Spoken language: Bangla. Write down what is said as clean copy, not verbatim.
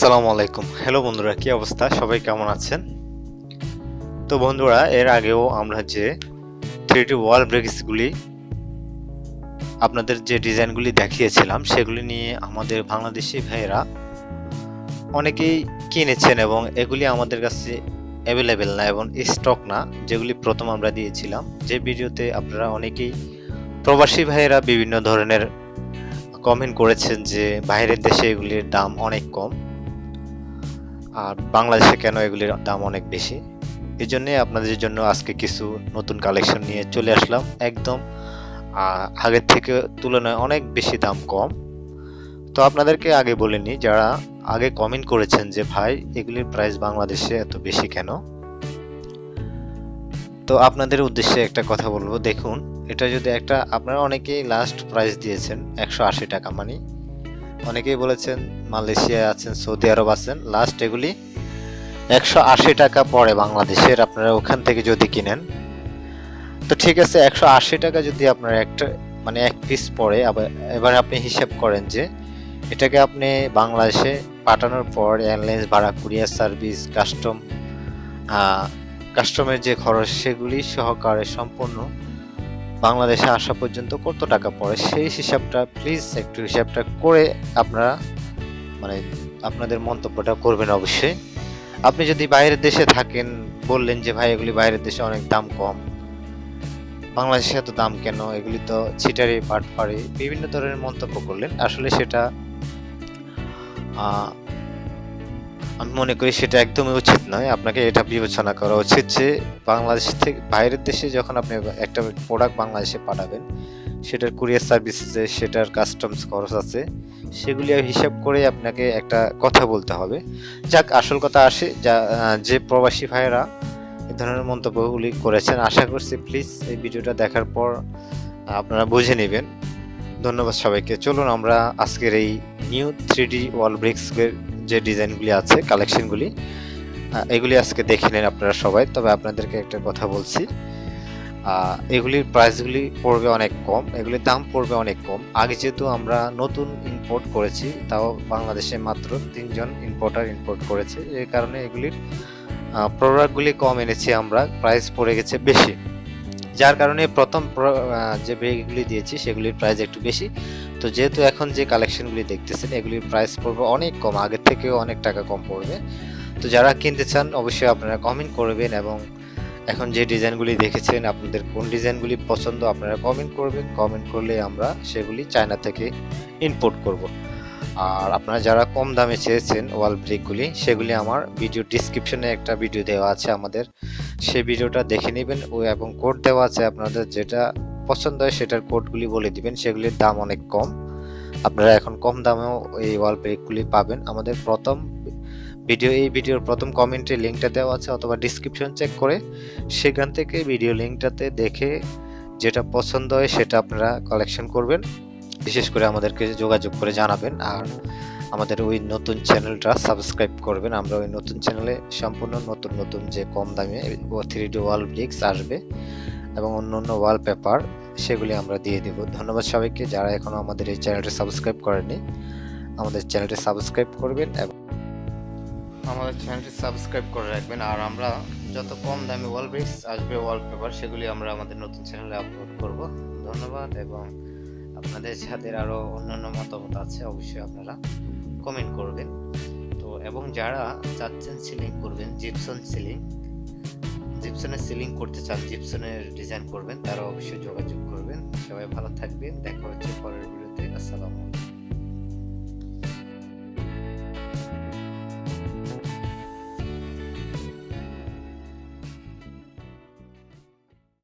আসসালামু আলাইকুম। হ্যালো বন্ধুরা, কি অবস্থা? সবাই কেমন আছেন? তো বন্ধুরা, এর আগেও আমরা যে 3D ওয়াল ব্রিক্সগুলি আপনাদের যে ডিজাইনগুলি দেখিয়েছিলাম সেগুলি নিয়ে আমাদের বাংলাদেশি ভাইয়েরা অনেকেই কিনেছেন এবং এগুলি আমাদের কাছে অ্যাভেলেবেল না এবং স্টক না, যেগুলি প্রথম আমরা দিয়েছিলাম। যে ভিডিওতে আপনারা অনেকেই প্রবাসী ভাইয়েরা বিভিন্ন ধরনের কমেন্ট করেছেন যে বাইরের দেশে এগুলির দাম অনেক কম আর বাংলাদেশে কেন এগুলির দাম অনেক বেশি। এই জন্যে আপনাদের জন্য আজকে কিছু নতুন কালেকশন নিয়ে চলে আসলাম। একদম আগের থেকে তুলনায় অনেক বেশি দাম কম। তো আপনাদেরকে আগে বলিনি, যারা আগে কমেন্ট করেছেন যে ভাই এগুলির প্রাইস বাংলাদেশে এত বেশি কেন, তো আপনাদের উদ্দেশ্যে একটা কথা বলবো। দেখুন, এটা যদি একটা আপনারা অনেকেই লাস্ট প্রাইস দিয়েছেন 180 টাকা, মানে অনেকেই বলেছেন মালয়েশিয়ায় আছেন, সৌদি আরব আছেন, লাস্ট এগুলি 180 টাকা পড়ে বাংলাদেশের। আপনারা ওখান থেকে যদি কিনেন তো ঠিক আছে, 180 টাকা যদি আপনার একটা মানে এক পিস পড়ে, এবার আপনি হিসাব করেন যে এটাকে আপনি বাংলাদেশে পাঠানোর পর এয়ারলাইন্স ভাড়া, কুরিয়ার সার্ভিস, কাস্টমের যে খরচ সেগুলি সহকারে সম্পূর্ণ বাংলাদেশে আসা পর্যন্ত কত টাকা পড়ে, সেই হিসাবটা প্লিজ একটু হিসাবটা করে আপনারা মানে আপনাদের মন্তব্যটা করবেন। অবশ্যই আপনি যদি বাইরের দেশে থাকেন, বললেন যে ভাই এগুলি বাইরের দেশে অনেক দাম কম, বাংলাদেশে এত দাম কেন, এগুলি তো ছিটারি পাটপাড়ি বিভিন্ন ধরনের মন্তব্য করলেন। আসলে সেটা আমি মনে করি সেটা একদমই উচিত নয়। আপনাকে এটা বিবেচনা করা উচিত যে বাংলাদেশ থেকে বাইরের দেশে যখন আপনি একটা প্রোডাক্ট বাংলাদেশে পাঠাবেন, সেটার কুরিয়ার সার্ভিস আছে, সেটার কাস্টমস খরচ আছে, সেগুলি হিসাব করে আপনাকে একটা কথা বলতে হবে। যাক, আসল কথা আসে, যে প্রবাসী ভাইয়েরা এই ধরনের মন্তব্যগুলি করেছেন, আশা করছি প্লিজ এই ভিডিওটা দেখার পর আপনারা বুঝে নেবেন। ধন্যবাদ সবাইকে। চলুন আমরা আজকের এই নিউ 3D ওয়াল ব্রিক্সের যে ডিজাইনগুলি আছে, কালেকশনগুলি, এগুলি আজকে দেখে নেন আপনারা সবাই। তবে আপনাদেরকে একটা কথা বলছি, এগুলির প্রাইসগুলি পড়বে অনেক কম, এগুলির দাম পড়বে অনেক কম। আগে যেহেতু আমরা নতুন ইম্পোর্ট করেছি, তাও বাংলাদেশে মাত্র 3 জন ইম্পোর্ট করেছে, এই কারণে এগুলির প্রোডাক্টগুলি কম এনেছি আমরা, প্রাইস পড়ে গেছে বেশি, যার কারণে প্রথম যে ব্যাগগুলি দিয়েছি সেগুলির প্রাইস একটু বেশি। তো যেহেতু এখন যে কালেকশনগুলি দেখতেছেন এগুলির প্রাইস পড়বে অনেক কম, আগের থেকেও অনেক টাকা কম পড়বে। তো যারা কিনতে চান অবশ্যই আপনারা কমেন্ট করবেন এবং এখন যে ডিজাইনগুলি দেখেছেন আপনাদের কোন ডিজাইনগুলি পছন্দ আপনারা কমেন্ট করবেন। কমেন্ট করলে আমরা সেগুলি চায়না থেকে ইম্পোর্ট করব। আর আপনারা যারা কম দামে চেয়েছেন ওয়াল ব্রিকগুলি, সেগুলি আমার ভিডিও ডিসক্রিপশনে একটা ভিডিও দেওয়া আছে আমাদের, সেই ভিডিওটা দেখে নেবেন এবং কোড দেওয়া আছে, আপনাদের যেটা পছন্দ হয় সেটার কোডগুলি বলে দিবেন। সেগুলির দাম অনেক কম, আপনারা এখন কম দামেও এই ওয়াল ব্রিকগুলি পাবেন। আমাদের প্রথম এই ভিডিওর প্রথম কমেন্টে লিঙ্কটা দেওয়া আছে, অথবা ডিসক্রিপশন চেক করে সেখান থেকে ভিডিও লিঙ্কটাতে দেখে যেটা পছন্দ হয় সেটা আপনারা কালেকশন করবেন। বিশেষ করে আমাদেরকে যোগাযোগ করে জানাবেন আর আমাদের ওই নতুন চ্যানেলটা সাবস্ক্রাইব করবেন। আমরা ওই নতুন চ্যানেলে সম্পূর্ণ নতুন যে কম দামে 3D ওয়াল ব্রিক্স আসবে এবং অন্য ওয়ালপেপার সেগুলি আমরা দিয়ে দেব। ধন্যবাদ সবাইকে। যারা এখনো আমাদের এই চ্যানেলটা সাবস্ক্রাইব করেনি, আমাদের চ্যানেলটি সাবস্ক্রাইব করবেন এবং আমাদের চ্যানেলটি সাবস্ক্রাইব করে রাখবেন। আর আমরা যত কম দামে ওয়াল ব্রিক্স আসবে, ওয়ালপেপার, সেগুলি আমরা আমাদের নতুন চ্যানেলে আপলোড করব। ধন্যবাদ। এবং আপনাদের যাদের আরো অন্যান্য মতামত আছে অবশ্যই আপনারা কমেন্ট করবেন। তো এবং যারা চাচ্ছেন সিলিং করবেন, জিপসনের সিলিং করতে চান, জিপসনের ডিজাইন করবেন, তারা অবশ্যই যোগাযোগ করবেন। সবাই ভালো থাকবেন, দেখা হচ্ছে পরের ভিডিওতে। আসসালামু আলাইকুম।